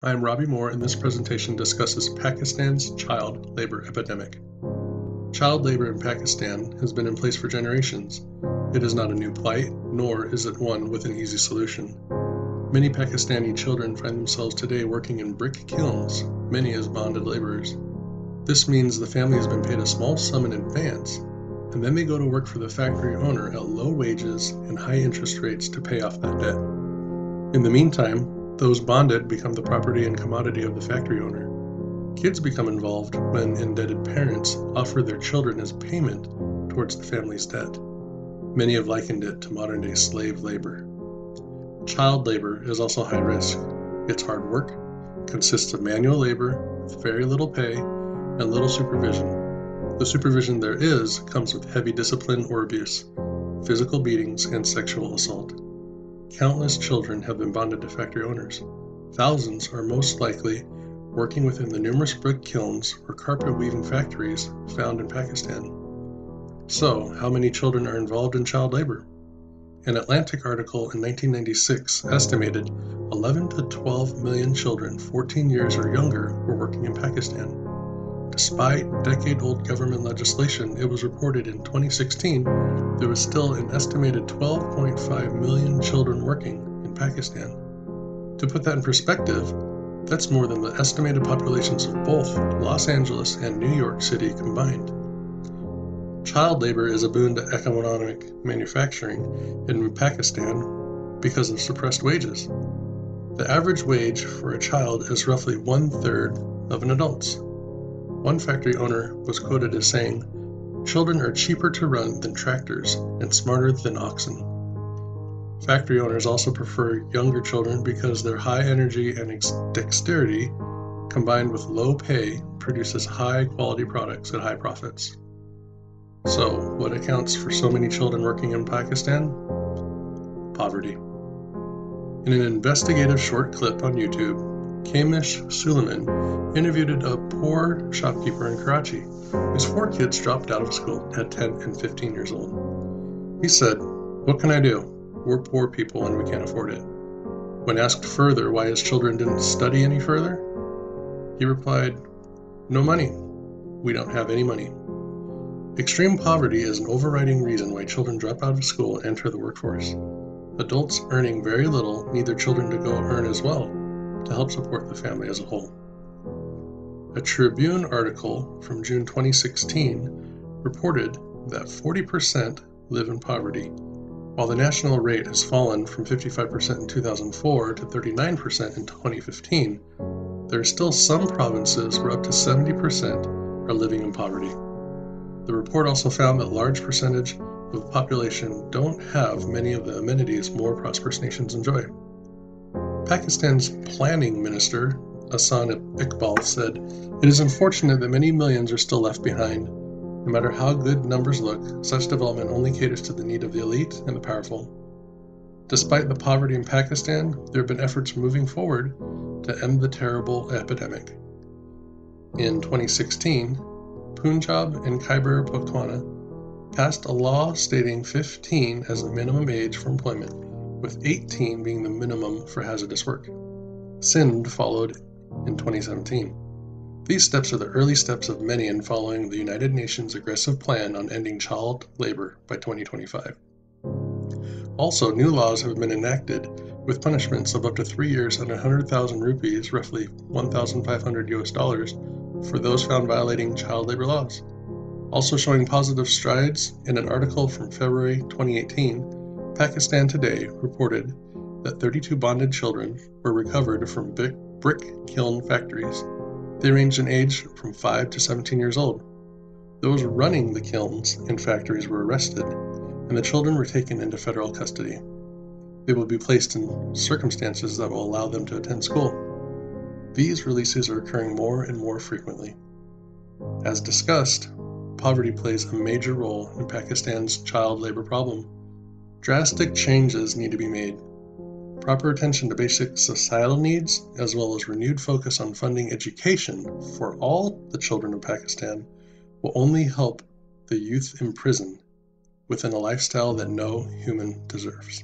I am Robbie Moore, and this presentation discusses Pakistan's child labor epidemic. Child labor in Pakistan has been in place for generations. It is not a new plight, nor is it one with an easy solution. Many Pakistani children find themselves today working in brick kilns, many as bonded laborers. This means the family has been paid a small sum in advance, and then they go to work for the factory owner at low wages and high interest rates to pay off that debt. In the meantime, those bonded become the property and commodity of the factory owner. Kids become involved when indebted parents offer their children as payment towards the family's debt. Many have likened it to modern-day slave labor. Child labor is also high risk. It's hard work, consists of manual labor with very little pay and little supervision. The supervision there is comes with heavy discipline or abuse, physical beatings, and sexual assault. Countless children have been bonded to factory owners. Thousands are most likely working within the numerous brick kilns or carpet weaving factories found in Pakistan. So, how many children are involved in child labor? An Atlantic article in 1996 estimated 11 to 12 million children 14 years or younger were working in Pakistan. Despite decade-old government legislation, it was reported in 2016 there was still an estimated 12.5 million children working in Pakistan. To put that in perspective, that's more than the estimated populations of both Los Angeles and New York City combined. Child labor is a boon to economic manufacturing in Pakistan because of suppressed wages. The average wage for a child is roughly 1/3 of an adult's. One factory owner was quoted as saying, "Children are cheaper to run than tractors and smarter than oxen." Factory owners also prefer younger children because their high energy and dexterity, combined with low pay, produces high quality products at high profits. So, what accounts for so many children working in Pakistan? Poverty. In an investigative short clip on YouTube, Kamish Suleiman interviewed a poor shopkeeper in Karachi whose 4 kids dropped out of school at 10 and 15 years old. He said, "What can I do? We're poor people and we can't afford it." When asked further why his children didn't study any further, he replied, "No money. We don't have any money." Extreme poverty is an overriding reason why children drop out of school and enter the workforce. Adults earning very little need their children to go earn as well to help support the family as a whole. A Tribune article from June 2016 reported that 40% live in poverty. While the national rate has fallen from 55% in 2004 to 39% in 2015, there are still some provinces where up to 70% are living in poverty. The report also found that a large percentage of the population don't have many of the amenities more prosperous nations enjoy. Pakistan's planning minister, Ahsan Iqbal, said, "It is unfortunate that many millions are still left behind. No matter how good numbers look, such development only caters to the need of the elite and the powerful." Despite the poverty in Pakistan, there have been efforts moving forward to end the terrible epidemic. In 2016, Punjab and Khyber Pakhtunkhwa passed a law stating 15 as the minimum age for employment, with 18 being the minimum for hazardous work. Sindh followed in 2017. These steps are the early steps of many in following the United Nations aggressive plan on ending child labor by 2025. Also, new laws have been enacted with punishments of up to 3 years and 100,000 rupees, roughly $1,500 for those found violating child labor laws. Also showing positive strides, in an article from February 2018, Pakistan Today reported that 32 bonded children were recovered from brick kiln factories. They ranged in age from 5 to 17 years old. Those running the kilns and factories were arrested, and the children were taken into federal custody. They will be placed in circumstances that will allow them to attend school. These releases are occurring more and more frequently. As discussed, poverty plays a major role in Pakistan's child labor problem. Drastic changes need to be made. Proper attention to basic societal needs, as well as renewed focus on funding education for all the children of Pakistan, will only help the youth imprisoned within a lifestyle that no human deserves.